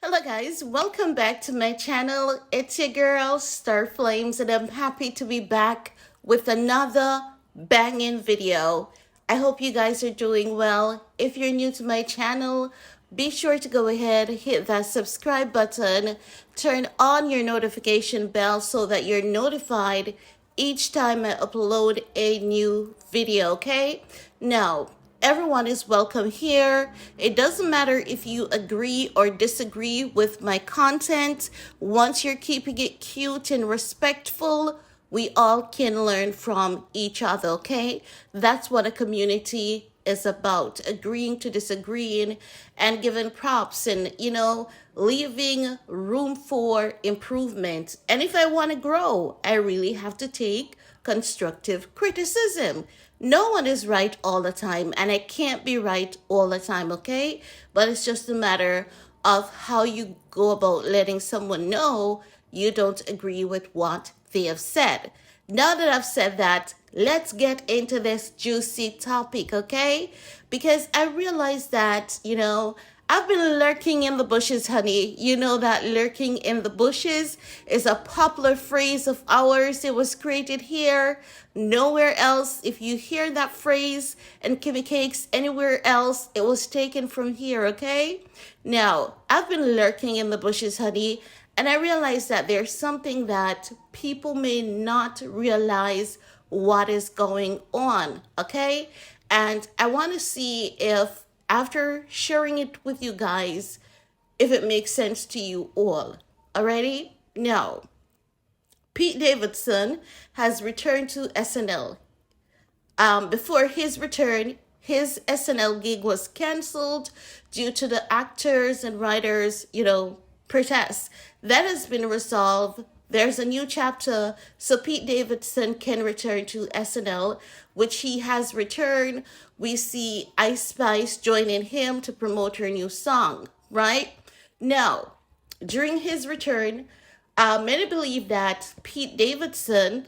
Hello guys, welcome back to my channel. It's your girl Star Flames and I'm happy to be back with another banging video. I hope you guys are doing well. If you're new to my channel, be sure to go ahead, hit that subscribe button, turn on your notification bell so that you're notified each time I upload a new video, okay? Now, everyone is welcome here. It doesn't matter if you agree or disagree with my content. Once you're keeping it cute and respectful, we all can learn from each other, okay? That's what a community is about, agreeing to disagreeing and giving props and, leaving room for improvement. And if I want to grow, I really have to take constructive criticism. No one is right all the time, and I can't be right all the time, okay? But it's just a matter of how you go about letting someone know you don't agree with what they have said. Now that I've said that, let's get into this juicy topic, okay? Because I realized that, I've been lurking in the bushes, honey. You know that lurking in the bushes is a popular phrase of ours. It was created here, nowhere else. If you hear that phrase and Kimmy Cakes anywhere else, it was taken from here, okay? Now, I've been lurking in the bushes, honey, and I realized that there's something that people may not realize what is going on, okay? And I want to see if, after sharing it with you guys, if it makes sense to you all. Alrighty? Now, Pete Davidson has returned to SNL. Before his return, his SNL gig was canceled due to the actors and writers, protests. That has been resolved. There's a new chapter, so Pete Davidson can return to SNL, which he has returned. We see Ice Spice joining him to promote her new song, right? Now, during his return, many believe that Pete Davidson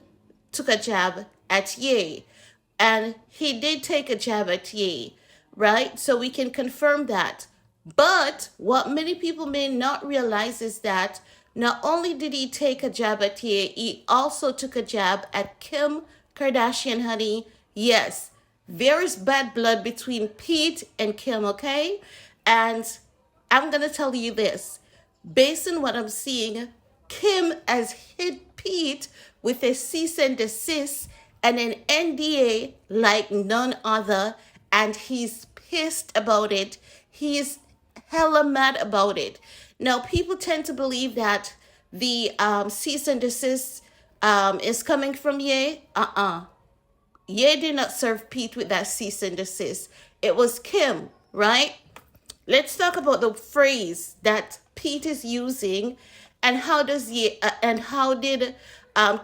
took a jab at Ye, and he did take a jab at Ye, right? So we can confirm that. But what many people may not realize is that not only did he take a jab at Ye, he also took a jab at Kim Kardashian, honey. Yes, there is bad blood between Pete and Kim, okay? And I'm going to tell you this. Based on what I'm seeing, Kim has hit Pete with a cease and desist and an NDA like none other, and he's pissed about it. He's hella mad about it. Now, people tend to believe that the cease and desist is coming from Ye. Ye did not serve Pete with that cease and desist. It was Kim, right? Let's talk about the phrase that Pete is using, and how does Ye and how did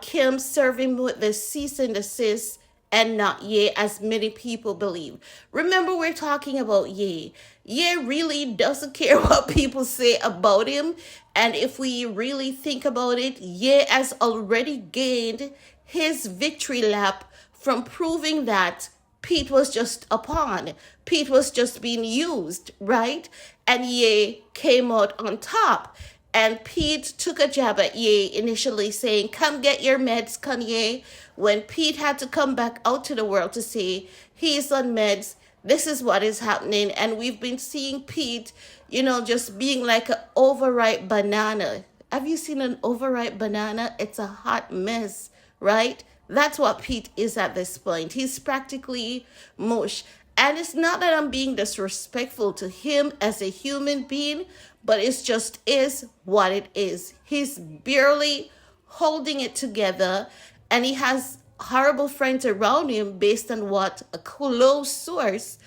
Kim serve him with the cease and desist and not Ye, as many people believe. Remember, we're talking about Ye. Ye really doesn't care what people say about him. And if we really think about it, Ye has already gained his victory lap from proving that Pete was just a pawn. Pete was just being used, right? And Ye came out on top. And Pete took a jab at Ye, initially saying, come get your meds, Kanye. When Pete had to come back out to the world to say he's on meds, this is what is happening. And we've been seeing Pete, just being like an overripe banana. Have you seen an overripe banana? It's a hot mess, right? That's what Pete is at this point. He's practically mush. And it's not that I'm being disrespectful to him as a human being, but it just is what it is. He's barely holding it together, and he has horrible friends around him based on what a close source,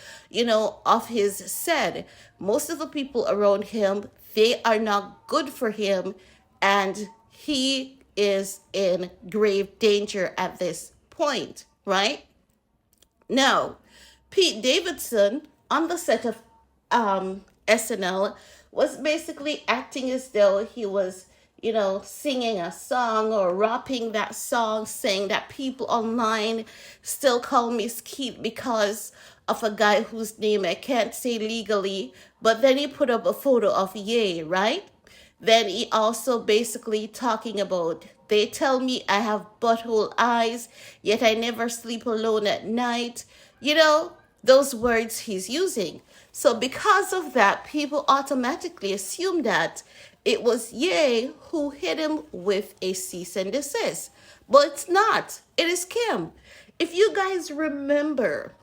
of his said. Most of the people around him, they are not good for him, and he is in grave danger at this point, right? Now, Pete Davidson on the set of SNL was basically acting as though he was, singing a song or rapping that song, saying that people online still call me Skeet because of a guy whose name I can't say legally. But then he put up a photo of Ye, right? Then he also basically talking about, they tell me I have butthole eyes, yet I never sleep alone at night. You know, those words he's using. So because of that, people automatically assume that it was Ye who hit him with a cease and desist. But it's not. It is Kim. If you guys remember,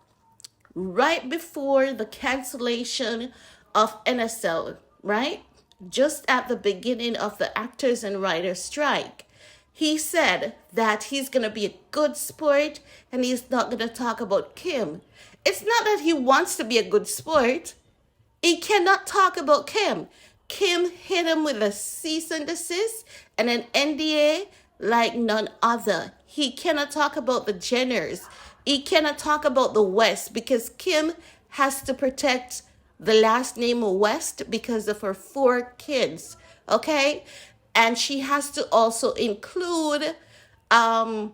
right before the cancellation of NSL, right? Just at the beginning of the actors and writers strike, he said that he's going to be a good sport and he's not going to talk about Kim. It's not that he wants to be a good sport. He cannot talk about Kim. Kim hit him with a cease and desist and an NDA like none other. He cannot talk about the Jenners. He cannot talk about the West because Kim has to protect the last name West because of her 4 kids, okay? And she has to also include the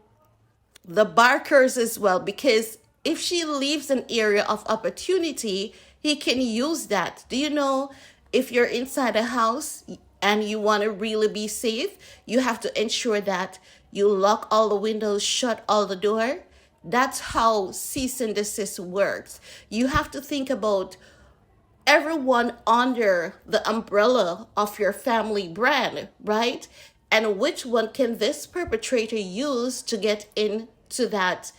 Barkers as well, because if she leaves an area of opportunity, he can use that. Do you know, if you're inside a house and you want to really be safe, you have to ensure that you lock all the windows, shut all the door. That's how cease and desist works. You have to think about everyone under the umbrella of your family brand, right? And which one can this perpetrator use to get into that,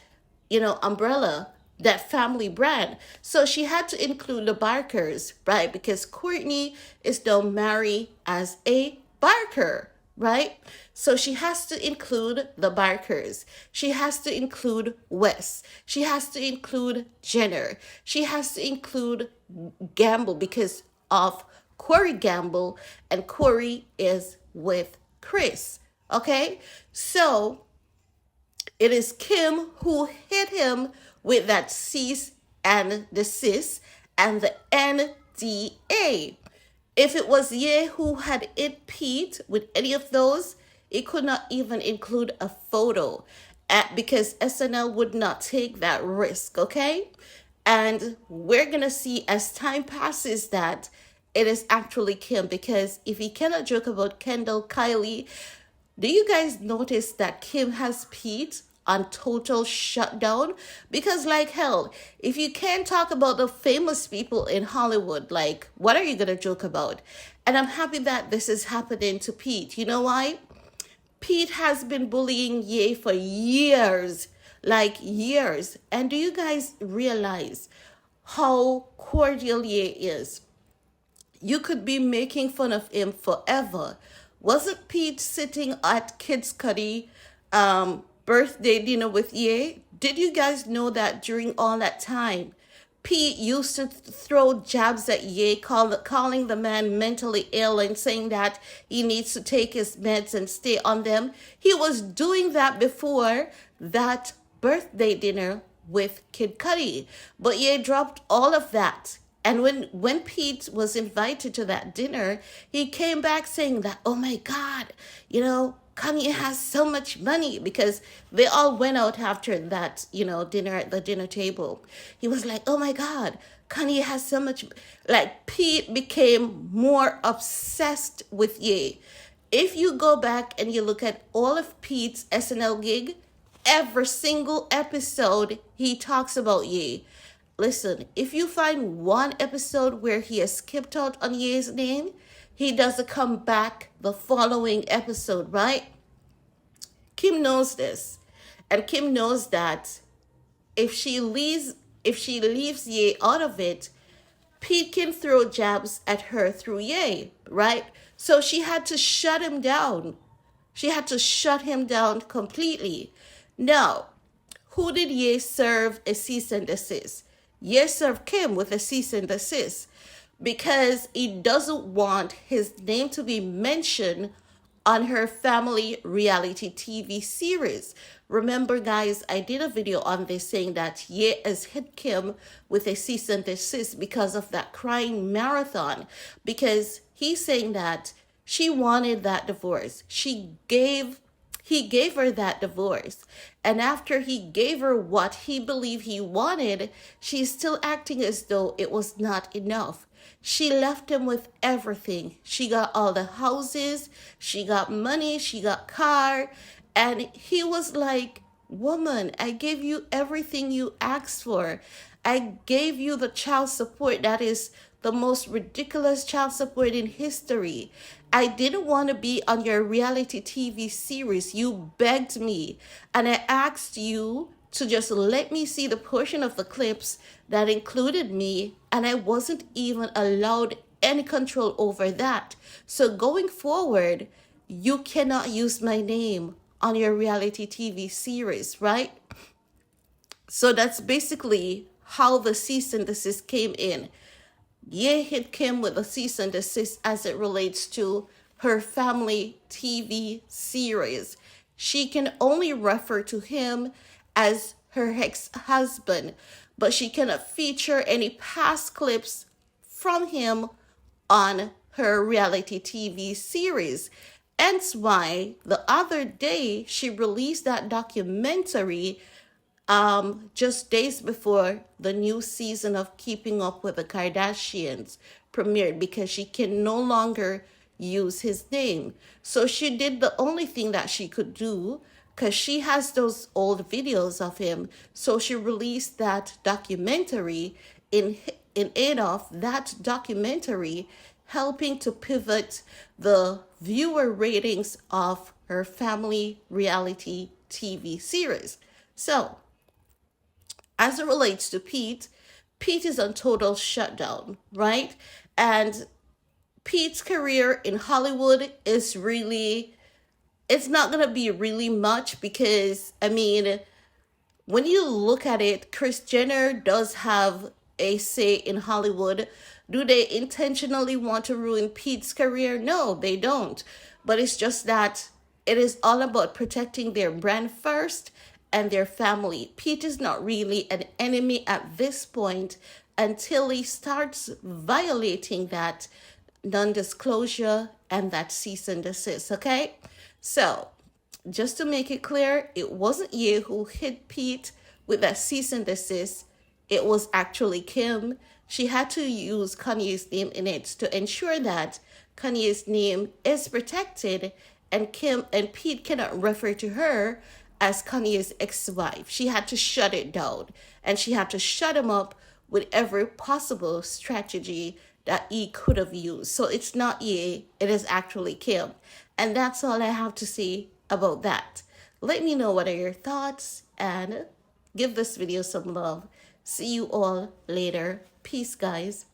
umbrella, that family brand? So she had to include the Barkers, right? Because Kourtney is now married as a Barker, right? So she has to include the Barkers. She has to include West. She has to include Jenner. She has to include Gamble because of Corey Gamble, and Corey is with Chris. Okay? So it is Kim who hit him with that cease and desist and the NDA. If it was Ye who had hit Pete with any of those, it could not even include a photo because SNL would not take that risk, okay? And we're going to see as time passes that it is actually Kim, because if he cannot joke about Kendall, Kylie, do you guys notice that Kim has Pete on total shutdown? Because like hell, if you can't talk about the famous people in Hollywood, like what are you going to joke about? And I'm happy that this is happening to Pete. You know why? Pete has been bullying Ye for years, like years. And do you guys realize how cordial Ye is? You could be making fun of him forever. Wasn't Pete sitting at Kids Cudi birthday dinner with Ye? Did you guys know that during all that time, Pete used to throw jabs at Ye, calling the man mentally ill and saying that he needs to take his meds and stay on them? He was doing that before that birthday dinner with Kid Cudi. But Ye dropped all of that. And when Pete was invited to that dinner, he came back saying that, oh my God, Kanye has so much money, because they all went out after that, dinner at the dinner table. He was like, oh my God, Kanye has so much. Like, Pete became more obsessed with Ye. If you go back and you look at all of Pete's SNL gig, every single episode, he talks about Ye. Listen, if you find one episode where he has skipped out on Ye's name, he doesn't come back the following episode, right? Kim knows this. And Kim knows that if she leaves Ye out of it, Pete can throw jabs at her through Ye, right? So she had to shut him down. She had to shut him down completely. Now, who did Ye serve a cease and desist? Ye served Kim with a cease and desist, because he doesn't want his name to be mentioned on her family reality TV series. Remember, guys, I did a video on this saying that Ye has hit Kim with a cease and desist because of that crying marathon, because he's saying that she wanted that divorce. He gave her that divorce. And after he gave her what he believed he wanted, she's still acting as though it was not enough. She left him with everything. She got all the houses, she got money, she got car, and he was like, woman, I gave you everything you asked for. I gave you the child support that is the most ridiculous child support in history. I didn't want to be on your reality TV series. You begged me, and I asked you to just let me see the portion of the clips that included me, and I wasn't even allowed any control over that. So going forward, you cannot use my name on your reality TV series, right? So that's basically how the cease and desist came in. Ye hit Kim with a cease and desist as it relates to her family TV series. She can only refer to him as her ex-husband, but she cannot feature any past clips from him on her reality TV series. Hence why the other day she released that documentary just days before the new season of Keeping Up with the Kardashians premiered, because she can no longer use his name. So she did the only thing that she could do, because she has those old videos of him. So she released that documentary in aid of that documentary, helping to pivot the viewer ratings of her family reality TV series. So as it relates to Pete, Pete is on total shutdown, right? And Pete's career in Hollywood is really, it's not going to be really much, because, I mean, when you look at it, Krisjenner does have a say in Hollywood. Do they intentionally want to ruin Pete's career? No, they don't. But it's just that it is all about protecting their brand first and their family. Pete is not really an enemy at this point until he starts violating that non-disclosure and that cease and desist, okay? So, just to make it clear, it wasn't you who hit Pete with that cease and desist. It was actually Kim. She had to use Kanye's name in it to ensure that Kanye's name is protected, and Kim and Pete cannot refer to her as Kanye's ex-wife. She had to shut it down, and she had to shut him up with every possible strategy that he could have used. So it's not Ye, it is actually Kim. And that's all I have to say about that. Let me know what are your thoughts, and give this video some love. See you all later. Peace, guys.